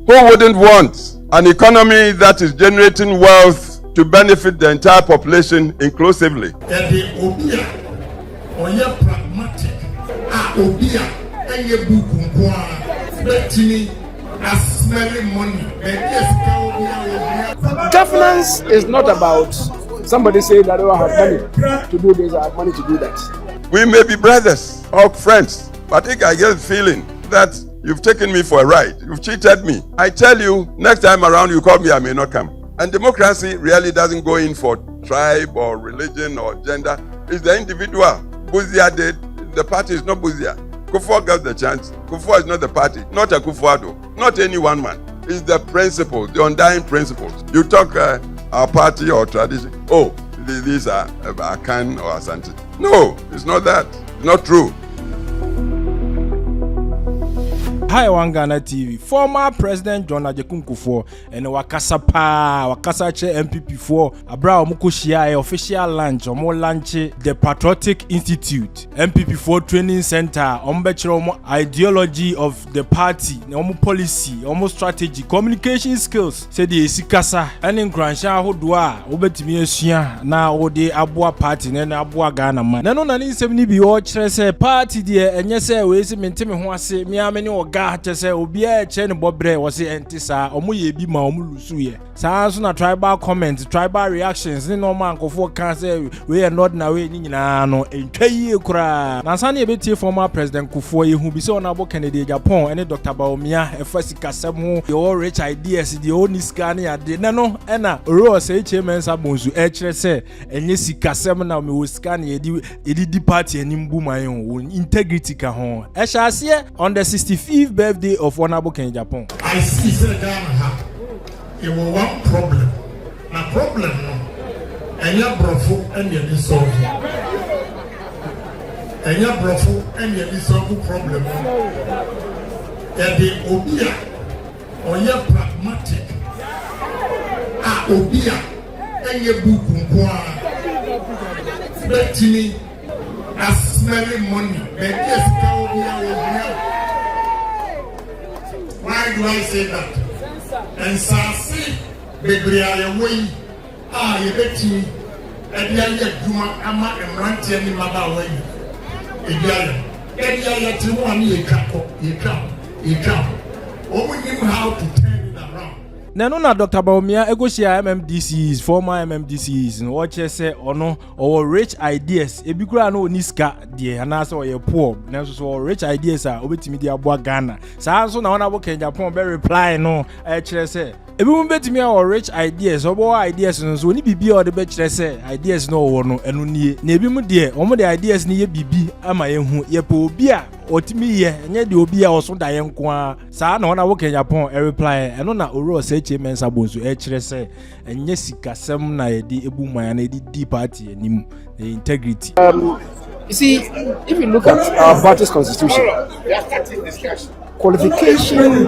Who wouldn't want an economy that is generating wealth to benefit the entire population inclusively? Governance is not about somebody saying that I have money to do this, I have money to do that. We may be brothers or friends, but I think I get the feeling that you've taken me for a ride. You've cheated me. I tell you, next time around you call me, I may not come. And democracy really doesn't go in for tribe or religion or gender. It's the individual. Buzia did. The party is not Buzia. Kufuor got the chance. Kufuor is not the party. Not a Kufuor, not any one man. It's the principles, the undying principles. You talk our party or tradition. Oh, these are Akan or Asante. No, it's not that. It's not true. Hi, One Ghana TV. Former President John Agyapong-Kufuor and wakasa che MPP4 abra omukoshia official lunch lunch the Patriotic Institute MPP4 Training Center ombechiro ideology of the party policy strategy communication skills say the esikasa ene nkranhya ahodo a obetimi asua na ode aboa party na aboa Ghana man na no na nsem ni bi o kire say party de enye say we si menteme ho ase me amene oga say obia che ne bobre wo se entisa omoye bi ma omulusu ye saa so na tribal comments tribal reactions ni no man kofo kan say we are not na we nyina no entwaye kura na san e betie former president Kufuor ye hu bi se onabo Kennedy Agyapong ene Dr. Bawumia efasi kasem ho the rich ideas the only scan ya de no ena Osei Kyei Mensah bonzu e kire say enye sikasem na me wo scan ye di party animbu man ho integrity ka ho e sha ase on the 65th birthday of Honorable Ken Agyapong. I see Ghana it was one problem. Na problem no. Enya brofo and ye solve. Enya brofo and ye solve problem. Ya de obia oye pragmatic. Obia enye buku nkwa. Betini as smelly money. Yes, obia. Why do I say that? And Sasi, Bebriya way, you bet me, and Yuma Ama and Ranti and Maba way. Edia, to one year come. Only knew how to turn it around. Nano na Dr. Bawumia egoshia MMDCs former MMDCs no watch say ono or rich ideas ebikura no niska de anase or poor na so rich ideas a obetimi de aboa Ghana saa so na Honorable Ken Agyapong be reply no kire say ebi mu betimi or rich ideas obo ideas no so ni bibi o de be kire say ideas no wo no enu nie na ebi mu de omo de ideas ni ye bibi ama ye hu ye po obi a otimi ye enye de obi a oso da ye nko a saa na Honorable Ken Agyapong reply eno na Osei Kyei Mensah bonzu kire say enye sikasem na ye di ebu man na di di party anim the integrity. You see, if you look at our party's constitution, qualification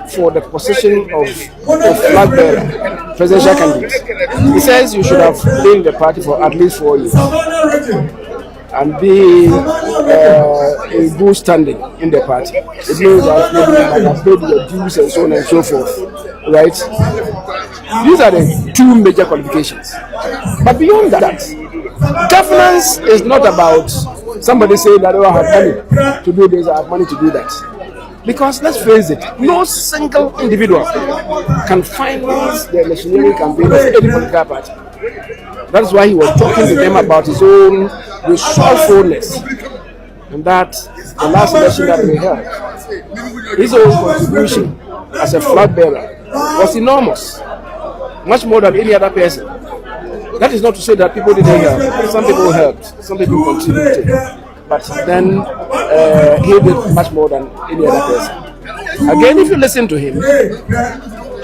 for the position of flag bearer, presidential candidate, it says you should have been in the party for at least 4 years and be in good standing in the party. It means that you have paid your dues and so on and so forth, right? These are the two major qualifications. But beyond that, governance is not about somebody saying that I have money to do this, I have money to do that. Because let's face it, no single individual can finance the electioneering campaign of any political party. That's why he was talking to them about his own resourcefulness. And that the last election that we held, his own contribution as a flag bearer was enormous, much more than any other person. That is not to say that people didn't help. Some people helped, some people contributed. But then he did much more than any other person. Again, if you listen to him,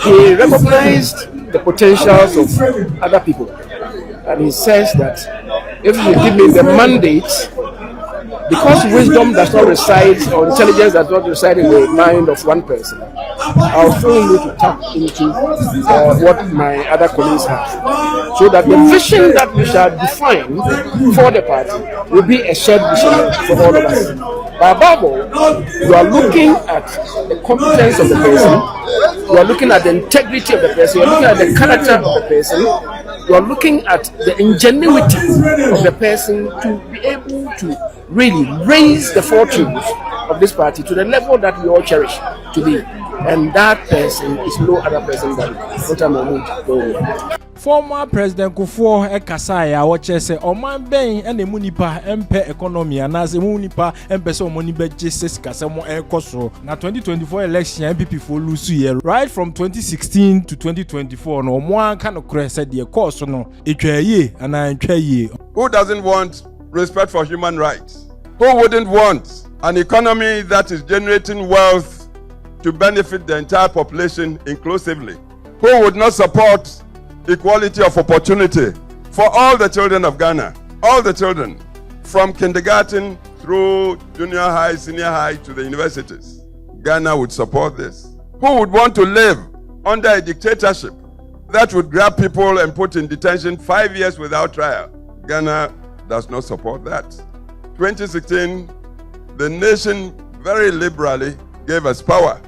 he recognized the potentials of other people. And he says that if you give me the mandate, because wisdom does not reside or intelligence does not reside in the mind of one person, I'll still need to tap into what my other colleagues have, so that the vision that we shall define for the party will be a shared vision for all of us. But above all, you are looking at the competence of the person, you are looking at the integrity of the person, you are looking at the character of the person, you are looking at the ingenuity of the person to be able to really raise the fortunes of this party to the level that we all cherish to be. And that person is no other person than Dr. Mahmoud Bawumia. Former President Kufuor ekasa ya wache se oman ben ene mu nipa empe economy anase mu nipa empe se omoni beje sesika se mo ekoso na 2024 election MPP for lose year right from 2016 to 2024 no mo anka no kure se de course no etwaye ana ntwaye. Who doesn't want respect for human rights? Who wouldn't want an economy that is generating wealth to benefit the entire population inclusively? Who would not support equality of opportunity for all the children of Ghana? All the children, from kindergarten through junior high, senior high to the universities. Ghana would support this. Who would want to live under a dictatorship that would grab people and put in detention 5 years without trial? Ghana does not support that. 2016, the nation very liberally gave us power,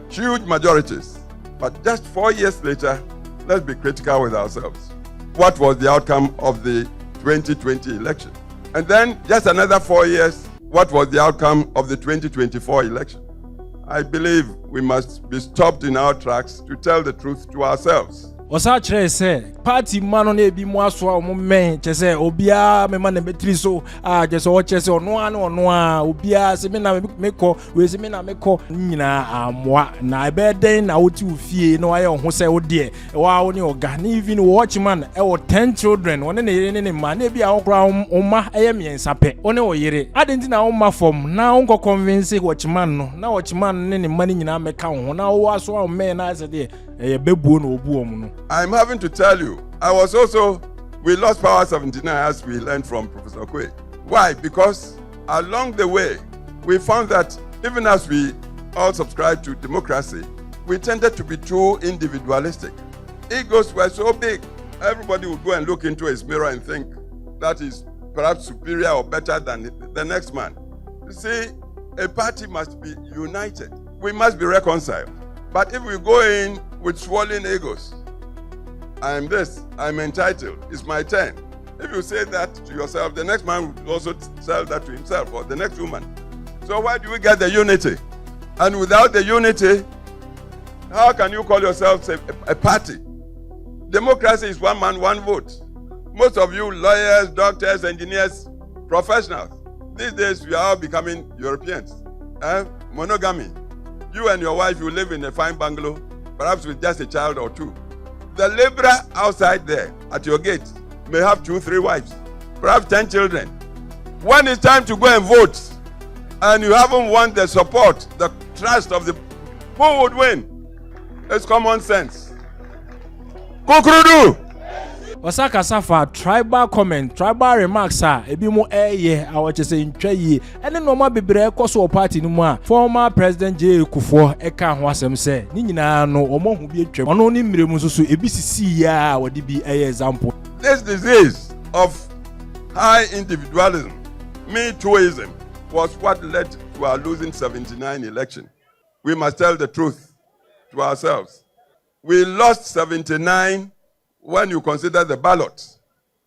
huge majorities. But just 4 years later, let's be critical with ourselves. What was the outcome of the 2020 election? And then just another 4 years, what was the outcome of the 2024 election? I believe we must be stopped in our tracks to tell the truth to ourselves. Osa chere se party mano na ebi mu aso a mo men chese obia me man na betri so chese o chese ono a obia se me na meko we se me na meko nyina amoa na ebe den na woti ofie no aye ho se wo de wa wo ni oga na even watchman e wo 10 children one na yire ne ma na ebi a okra oma eye miensa pe one wo yire adenti na wo ma form na wo convince watchman no na watchman ne ma ni nyina meka ho na wo aso a men na se de I'm having to tell you, we lost power 79 as we learned from Professor Kyei. Why? Because along the way, we found that even as we all subscribe to democracy, we tended to be too individualistic. Egos were so big, everybody would go and look into his mirror and think that is perhaps superior or better than the next man. You see, a party must be united. We must be reconciled. But if we go in with swollen egos, I am this, I'm entitled, it's my turn. If you say that to yourself, the next man will also tell that to himself, or the next woman. So why do we get the unity? And without the unity, how can you call yourself a party? Democracy is one man, one vote. Most of you lawyers, doctors, engineers, professionals, these days we are all becoming Europeans. Monogamy. You and your wife, you live in a fine bungalow, perhaps with just a child or two. The laborer outside there at your gate may have 2-3 wives, perhaps 10 children. When it's time to go and vote, and you haven't won the support, the trust of the... Who would win? It's common sense. Kukurudu! Osaka safa tribal comment, tribal remarks ebi mo awo chese ntwaye ene no ma bebre koso party no mu a former president Kufuor eka ho asem se ni nyina no omo hu bi atwam ono ni mmeremu so ebi sisi ya wodi bi example. This disease of high individualism, me tooism, was what led to our losing 79 election. We must tell the truth to ourselves. We lost 79 when you consider the ballots.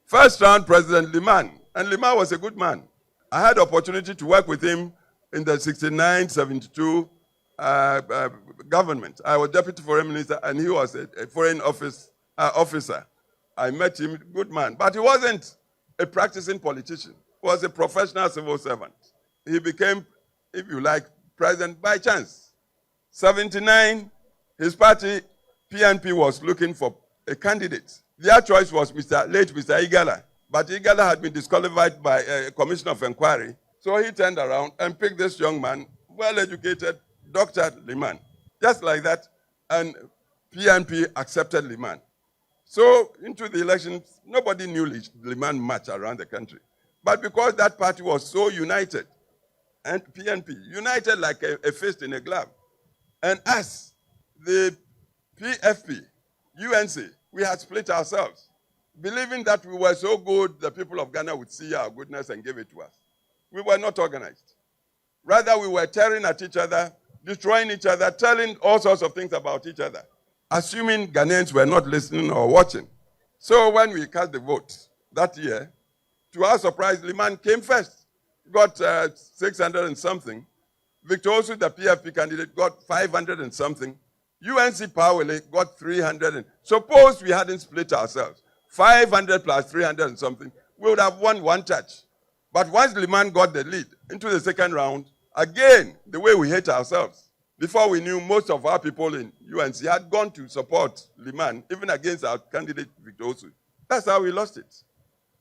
First round, President Liman, and Liman was a good man. I had the opportunity to work with him in the 69-72 government. I was deputy foreign minister, and he was a foreign officer. I met him, good man. But he wasn't a practicing politician. He was a professional civil servant. He became, if you like, president by chance. 79, his party, PNP, was looking for a candidate. Their choice was late Mr. Igala, but Igala had been disqualified by a commission of inquiry. So he turned around and picked this young man, well-educated, Dr. Liman. Just like that, and PNP accepted Liman. So into the elections, nobody knew Liman much around the country. But because that party was so united, and PNP, united like a fist in a glove, and us, the PFP, UNC, we had split ourselves, believing that we were so good, the people of Ghana would see our goodness and give it to us. We were not organized. Rather, we were tearing at each other, destroying each other, telling all sorts of things about each other, assuming Ghanaians were not listening or watching. So when we cast the vote that year, to our surprise, Liman came first, got 600 and something. Victor Osu, the PFP candidate, got 500 and something. UNC Powele got 300. And suppose we hadn't split ourselves, 500 plus 300 and something, we would have won one touch. But once Liman got the lead into the second round, again, the way we hate ourselves. Before we knew, most of our people in UNC had gone to support Liman, even against our candidate, Victor Osu. That's how we lost it.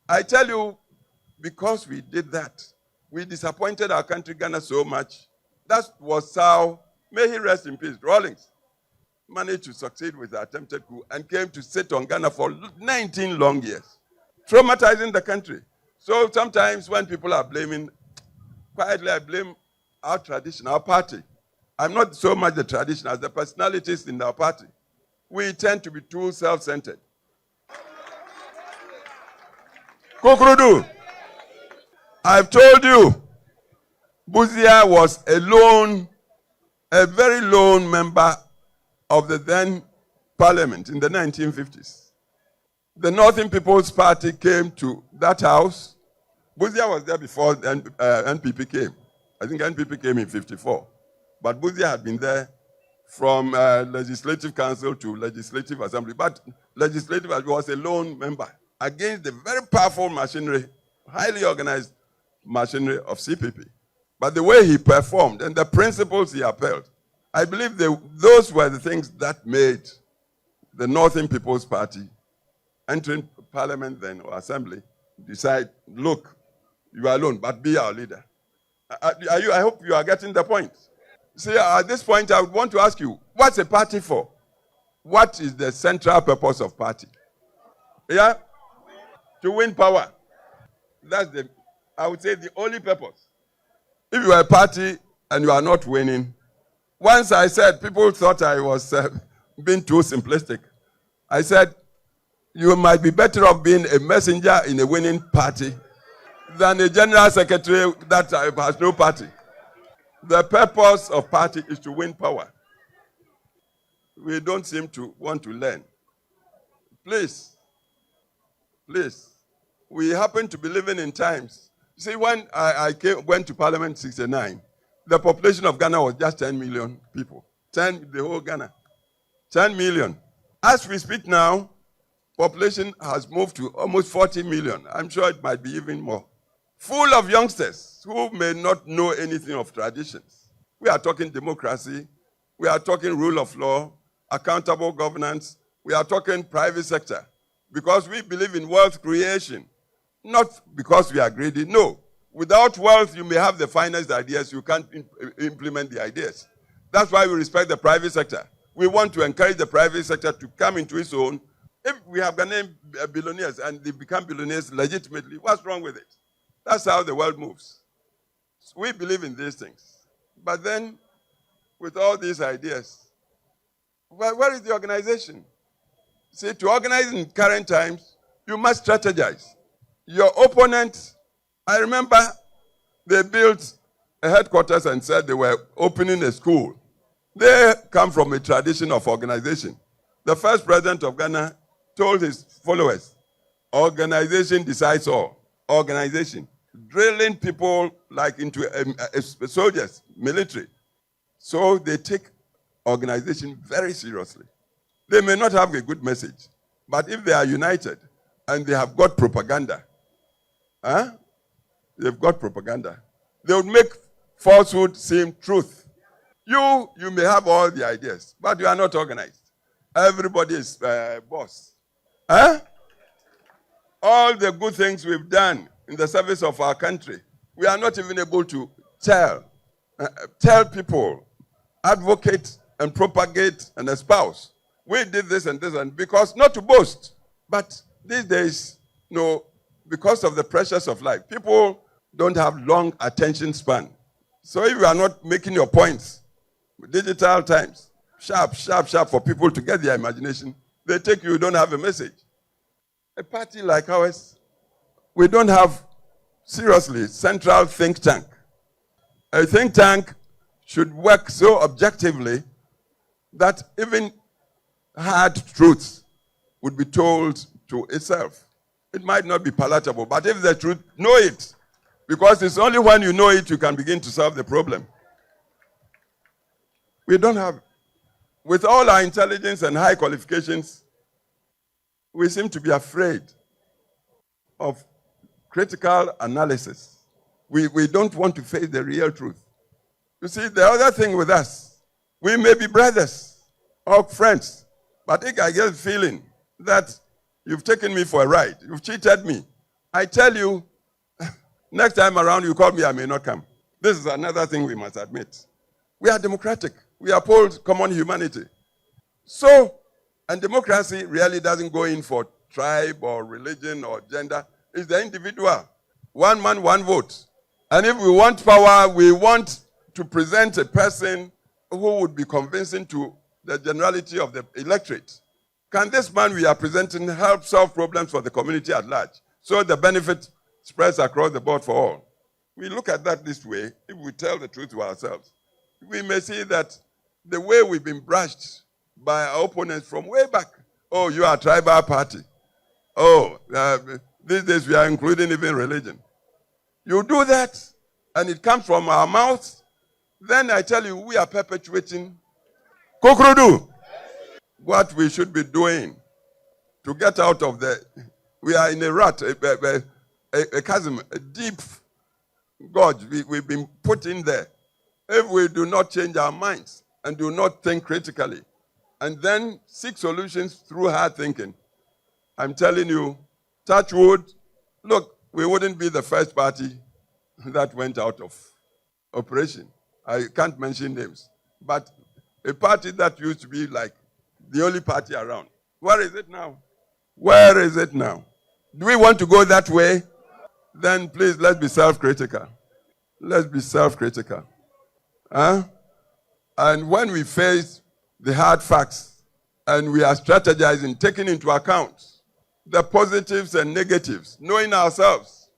I tell you, because we did that, we disappointed our country, Ghana, so much. That was how, may he rest in peace, Rawlings managed to succeed with the attempted coup and came to sit on Ghana for 19 long years, traumatizing the country. So sometimes when people are blaming, quietly I blame our tradition, our party. I'm not so much the tradition as the personalities in our party. We tend to be too self-centered. Kukrudu, I've told you, Buzia was a very lone member of the then parliament in the 1950s. The Northern People's Party came to that house. Buzia was there before NPP came. I think NPP came in 54. But Buzia had been there from Legislative Council to Legislative Assembly. But Legislative was a lone member against the very powerful machinery, highly organized machinery of CPP. But the way he performed and the principles he upheld, I believe those were the things that made the Northern People's Party, entering parliament then or assembly, decide, look, you are alone, but be our leader. I hope you are getting the point. See, at this point, I would want to ask you, what's a party for? What is the central purpose of party? Yeah? To win power. That's I would say, the only purpose. If you are a party and you are not winning, once I said, people thought I was being too simplistic. I said, you might be better off being a messenger in a winning party than a general secretary that has no party. The purpose of party is to win power. We don't seem to want to learn. Please, we happen to be living in times. See, when I went to Parliament in 1969, the population of Ghana was just 10 million people. The whole Ghana. 10 million. As we speak now, population has moved to almost 40 million. I'm sure it might be even more. Full of youngsters who may not know anything of traditions. We are talking democracy. We are talking rule of law, accountable governance. We are talking private sector. Because we believe in wealth creation. Not because we are greedy, no. Without wealth, you may have the finest ideas, you can't implement the ideas. That's why we respect the private sector. We want to encourage the private sector to come into its own. If we have Ghanaian billionaires and they become billionaires legitimately, what's wrong with it? That's how the world moves. We believe in these things. But then, with all these ideas, where is the organization? See, to organize in current times, you must strategize. Your opponent, I remember they built a headquarters and said they were opening a school. They come from a tradition of organization. The first president of Ghana told his followers, organization decides all. Organization. Drilling people like into soldiers, military. So they take organization very seriously. They may not have a good message, but if they are united and they have got propaganda, they've got propaganda. They would make falsehood seem truth. You may have all the ideas, but you are not organized. Everybody is boss. All the good things we've done in the service of our country, we are not even able to tell people, advocate and propagate and espouse. We did this and this, and because, not to boast, but these days, because of the pressures of life, people don't have long attention span. So if you are not making your points, digital times, sharp for people to get their imagination, they take you don't have a message. A party like ours, we don't have, seriously, central think tank. A think tank should work so objectively that even hard truths would be told to itself. It might not be palatable, but if the truth, know it. Because it's only when you know it you can begin to solve the problem. We don't have, with all our intelligence and high qualifications, we seem to be afraid of critical analysis. We don't want to face the real truth. You see, the other thing with us, we may be brothers or friends, but I get the feeling that you've taken me for a ride. You've cheated me. I tell you, next time around you call me, I may not come. This is another thing we must admit. We are democratic. We uphold common humanity. So, and democracy really doesn't go in for tribe or religion or gender. It's the individual. One man, one vote. And if we want power, we want to present a person who would be convincing to the generality of the electorate. Can this man we are presenting help solve problems for the community at large so the benefit spreads across the board for all? We look at that this way. If we tell the truth to ourselves, we may see that the way we've been brushed by our opponents from way back. Oh, you are a tribal party. Oh, these days we are including even religion. You do that, and it comes from our mouths, then I tell you, we are perpetuating Kokrodu. What we should be doing to get out of we are in a rut, a chasm, a deep gorge we've been put in there. If we do not change our minds and do not think critically, and then seek solutions through hard thinking, I'm telling you, touch wood, look, we wouldn't be the first party that went out of operation. I can't mention names, but a party that used to be like the only party around. Where is it now? Where is it now? Do we want to go that way? Then please, let's be self-critical. Let's be self-critical. Huh? And when we face the hard facts and we are strategizing, taking into account the positives and negatives, knowing ourselves,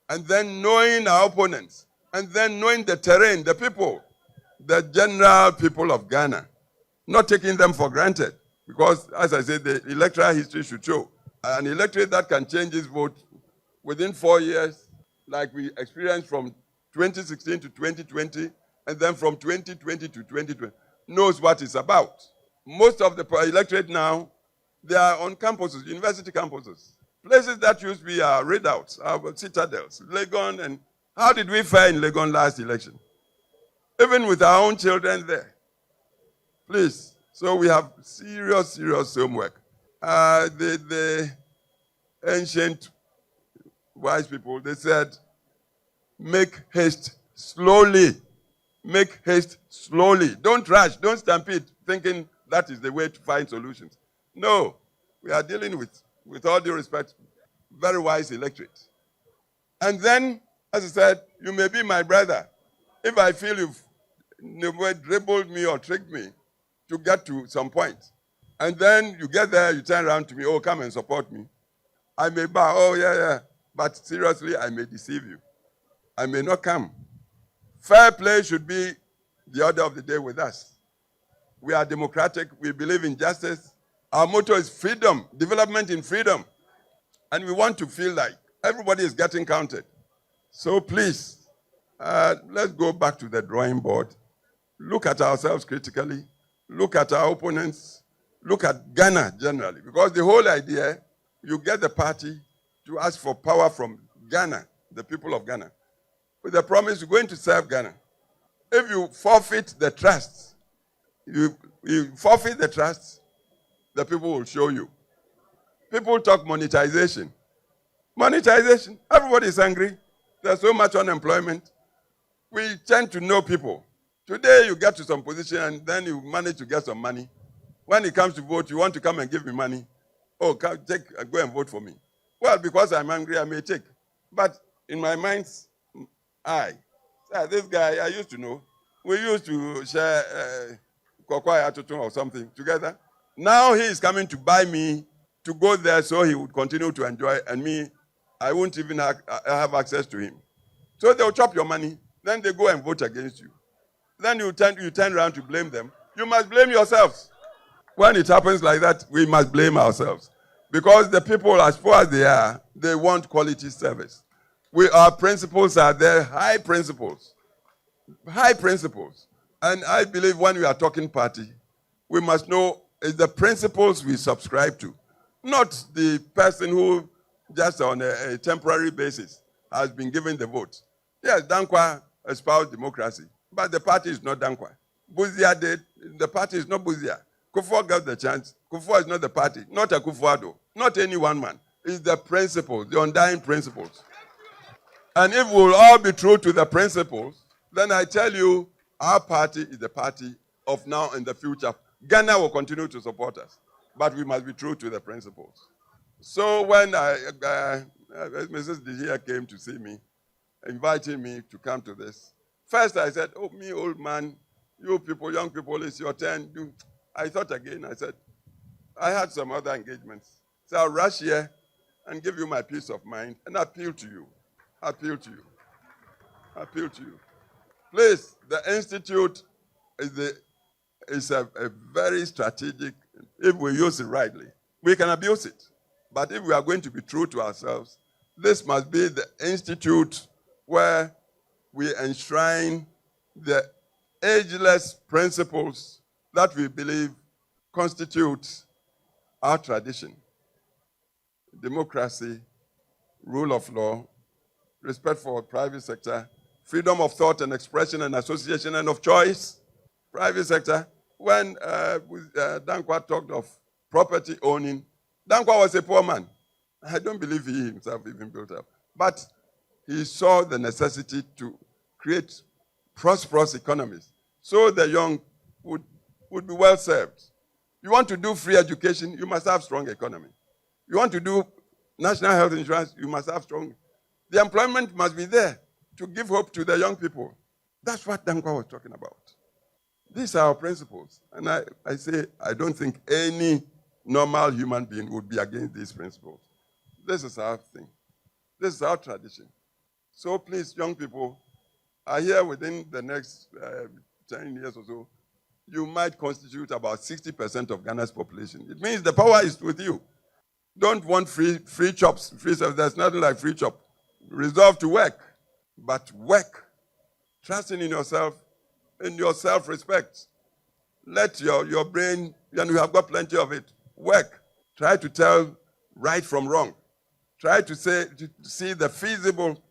and then knowing our opponents, and then knowing the terrain, the people, the general people of Ghana, not taking them for granted. Because, as I said, the electoral history should show an electorate that can change its vote within 4 years, like we experienced from 2016 to 2020, and then from 2020 to 2020, knows what it's about. Most of the electorate now, they are on campuses, university campuses. Places that used to be our readouts, our citadels, Legon, and how did we fare in Legon last election? Even with our own children there. Please. So we have serious homework. The ancient wise people, they said, make haste slowly. Make haste slowly. Don't rush, don't stampede, thinking that is the way to find solutions. No, we are dealing with all due respect, very wise electorate. And then, as I said, you may be my brother. If I feel you've dribbled me or tricked me to get to some point, and then you get there, you turn around to me, oh, come and support me. I may bow, oh, yeah. But seriously, I may deceive you. I may not come. Fair play should be the order of the day with us. We are democratic. We believe in justice. Our motto is freedom, development in freedom. And we want to feel like everybody is getting counted. So please, let's go back to the drawing board. Look at ourselves critically. Look at our opponents. Look at Ghana generally. Because the whole idea, you get the party to ask for power from Ghana, the people of Ghana, with the promise you're going to serve Ghana. If you forfeit the trust, you forfeit the trust, the people will show you. People talk monetization. Monetization. Everybody is angry. There's so much unemployment. We tend to know people. Today you get to some position and then you manage to get some money. When it comes to vote, you want to come and give me money. Oh, go and vote for me. Well, because I'm angry, I may take. But in my mind's eye, this guy I used to know, we used to share kokwaya or something together. Now he is coming to buy me to go there so he would continue to enjoy, and me, I won't even have access to him. So they'll chop your money. Then they go and vote against you. Then you turn around to blame them. You must blame yourselves. When it happens like that, we must blame ourselves. Because the people, as poor as they are, they want quality service. Our principles are there, high principles. High principles. And I believe when we are talking party, we must know it's the principles we subscribe to, not the person who just on a temporary basis has been given the vote. Yes, Dankwa espoused democracy, but the party is not Dankwa. Buzia did, the party is not Buzia. Kufuor got the chance. Kufuor is not the party, not a Kufuor, not any one man. It's the principles, the undying principles. And if we'll all be true to the principles, then I tell you, our party is the party of now and the future. Ghana will continue to support us, but we must be true to the principles. So when Mrs. Dihia came to see me, inviting me to come to this, first I said, oh, me old man, you people, young people, it's your turn. I thought again, I said, I had some other engagements. So I'll rush here and give you my peace of mind and appeal to you. Appeal to you. Appeal to you. Please, the Institute is a very strategic, if we use it rightly. We can abuse it. But if we are going to be true to ourselves, this must be the institute where we enshrine the ageless principles that we believe constitute our tradition. Democracy, rule of law, respect for private sector, freedom of thought and expression and association and of choice. Private sector, when Dankwa talked of property owning, Dankwa was a poor man. I don't believe he himself even built up. But he saw the necessity to create prosperous economies so the young would be well served. You want to do free education, you must have strong economy. You want to do national health insurance, you must have strong. The employment must be there to give hope to the young people. That's what Dankwa was talking about. These are our principles. And I say, I don't think any normal human being would be against these principles. This is our thing. This is our tradition. So please, young people, are here within the next 10 years or so, you might constitute about 60% of Ghana's population. It means the power is with you. Don't want free chops, free stuff. There's nothing like free chop. Resolve to work, but work. Trusting in yourself, in your self-respect. Let your brain, and you have got plenty of it, work. Try to tell right from wrong. Try to see the feasible,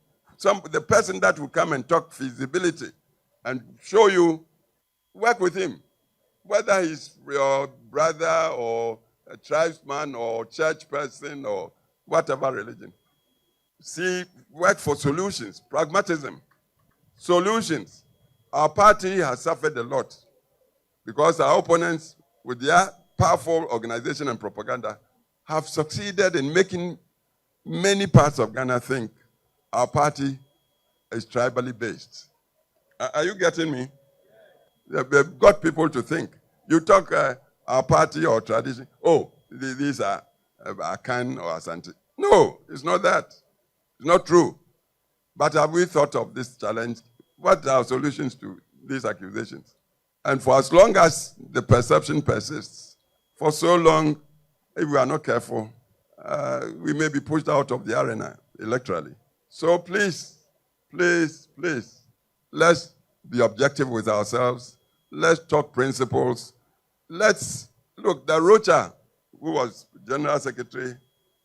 the person that will come and talk feasibility and show you, work with him. Whether he's your brother or a tribesman or church person or whatever religion. See, work for solutions, pragmatism. Solutions. Our party has suffered a lot because our opponents, with their powerful organization and propaganda, have succeeded in making many parts of Ghana think our party is tribally based. Are you getting me? They've got people to think. You talk our party or tradition, oh, these are Akan or Asante. No, it's not that. It's not true. But have we thought of this challenge? What are our solutions to these accusations? And for as long as the perception persists, for so long, if we are not careful, we may be pushed out of the arena electorally. So please, please, please, let's be objective with ourselves. Let's talk principles. Let's look, the Rocha, who was General Secretary,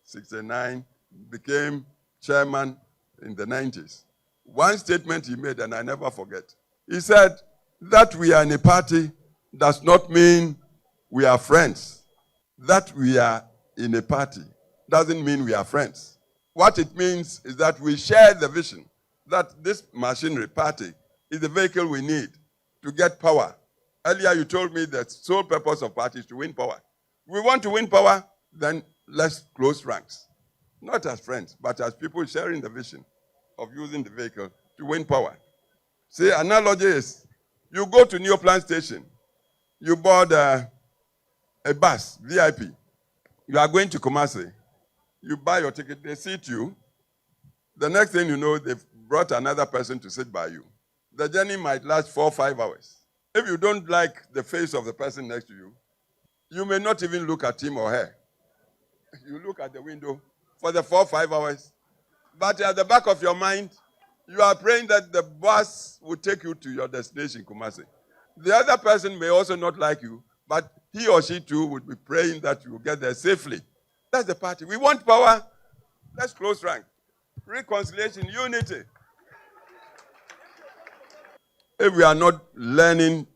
69, became chairman in the 90s. One statement he made, and I never forget. He said, that we are in a party does not mean we are friends. That we are in a party doesn't mean we are friends. What it means is that we share the vision that this machinery party is the vehicle we need to get power. Earlier you told me that sole purpose of party is to win power. If we want to win power, then let's close ranks. Not as friends, but as people sharing the vision of using the vehicle to win power. See, analogy is, you go to Neoplan Station, you board a bus, VIP. You are going to Kumasi. You buy your ticket, they seat you. The next thing you know, they've brought another person to sit by you. the journey might last 4 or 5 hours. If you don't like the face of the person next to you, you may not even look at him or her. You look at the window for the 4 or 5 hours. But at the back of your mind, you are praying that the bus will take you to your destination, Kumasi. The other person may also not like you, but he or she too would be praying that you will get there safely. That's the party. We want power. Let's close rank. Reconciliation, unity. If we are not learning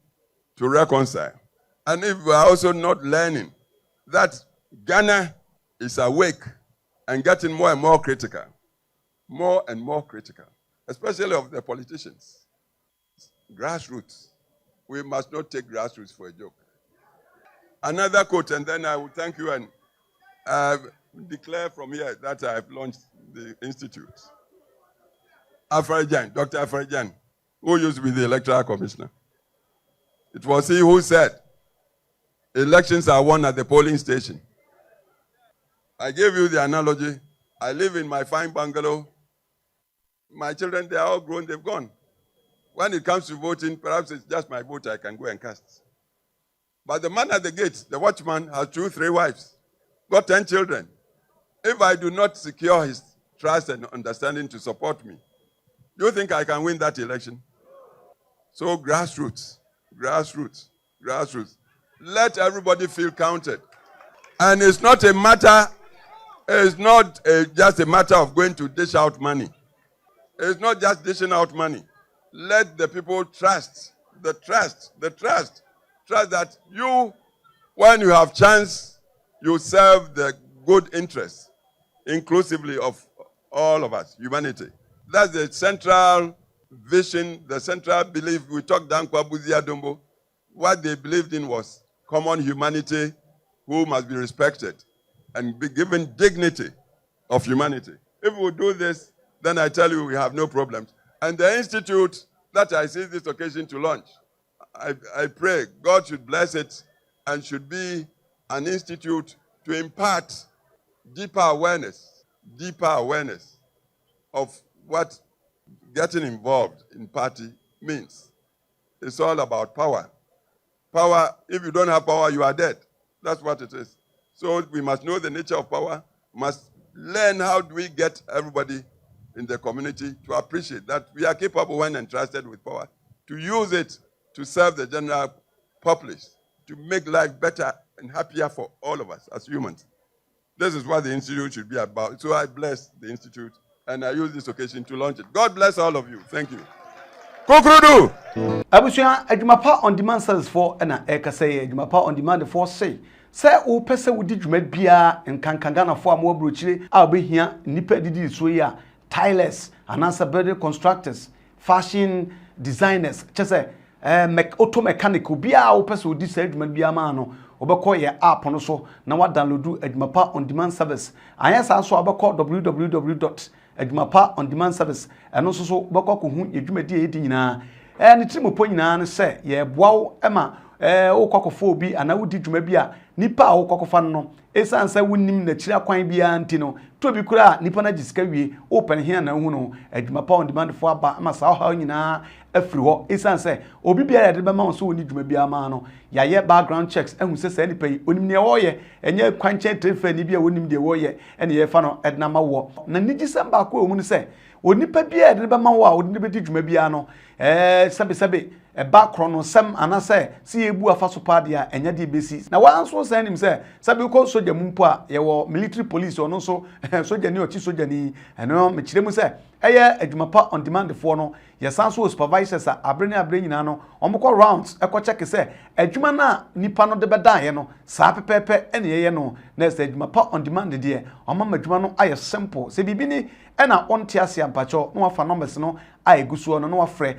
to reconcile, and if we are also not learning that Ghana is awake and getting more and more critical, especially of the politicians. Grassroots. We must not take grassroots for a joke. Another quote, and then I will thank you and declare from here that I have launched the institute. Dr. Afarajan, who used to be the electoral commissioner. It was he who said, elections are won at the polling station. I gave you the analogy. I live in my fine bungalow. My children, they are all grown, they've gone. When it comes to voting, perhaps it's just my vote I can go and cast. But the man at the gate, the watchman, has 2, 3 wives, got 10 children. If I do not secure his trust and understanding to support me, do you think I can win that election? So grassroots. Let everybody feel counted. And it's not a matter, just a matter of going to dish out money. It's not just dishing out money. Let the people trust that you, when you have chance, you serve the good interests, inclusively of all of us, humanity. That's the central vision, the central belief. We talked down Kwabuzia Dumbo. What they believed in was common humanity who must be respected and be given dignity of humanity. If we do this, then I tell you we have no problems. And the institute that I seize this occasion to launch, I pray God should bless it and should be an institute to impart deeper awareness of what getting involved in party means. It's all about power. Power, if you don't have power, you are dead. That's what it is. So we must know the nature of power, must learn how do we get everybody in the community to appreciate that we are capable when entrusted with power, to use it to serve the general populace, to make life better and happier for all of us as humans. This is what the Institute should be about. So I bless the Institute, and I use this occasion to launch it. God bless all of you. Thank you. Kokrudu! Abusia, Agyapong on demand service for na ekase Agyapong on demand for say o pese wo di dwuma bia nkankanga fo am obrochire a obehia nipa didi so yi a tilers anasa building constructors fashion designers chese auto mechanic bia wo pese wo di sa dwuma bia ma no obekọ ye app no so na wa download Agyapong on demand service ayesa so obekọ www.Agyapong on demand service eno so obekọ ko hu edwuma di edi nyina ni trimopo nyina no se ye boawo ema okokofo obi ana wudi dwuma bi a nipa a okokofa no esansa wonnim na kira kwan bia nti no to bi kura nipa na gisika wie open here na hu no Agyapong on demand for aba ama sa ha nyina afiri ho esansa obi bia ya de be ma so woni dwuma bia ma no ya ye background checks ehun se sa nipa yi onim ne wo ye enye kwanche trefa ni bia wonim de wo ye ene ye fa no edna ma wo na nigisa ba ko omu ne se onipa bia de be ma wo a odi be di dwuma bia no sabe background no sem anase si ebu afaso pade a enya de besi na wanso san nim se sabe ko soja mumpo a ye wo military police ono so soja ni ochi soja ni eno me kiremu se eye Agyapong on demand for no ye sanso supervisors a abre nyina no omko rounds check se adwuma na nipa no de beda ye no sa pepepe ene ye no na se Agyapong on demand de omama adwuma no aye simple se bibi ni ena onte ase ampacho no wafa numbers no aye gusuo no no wafre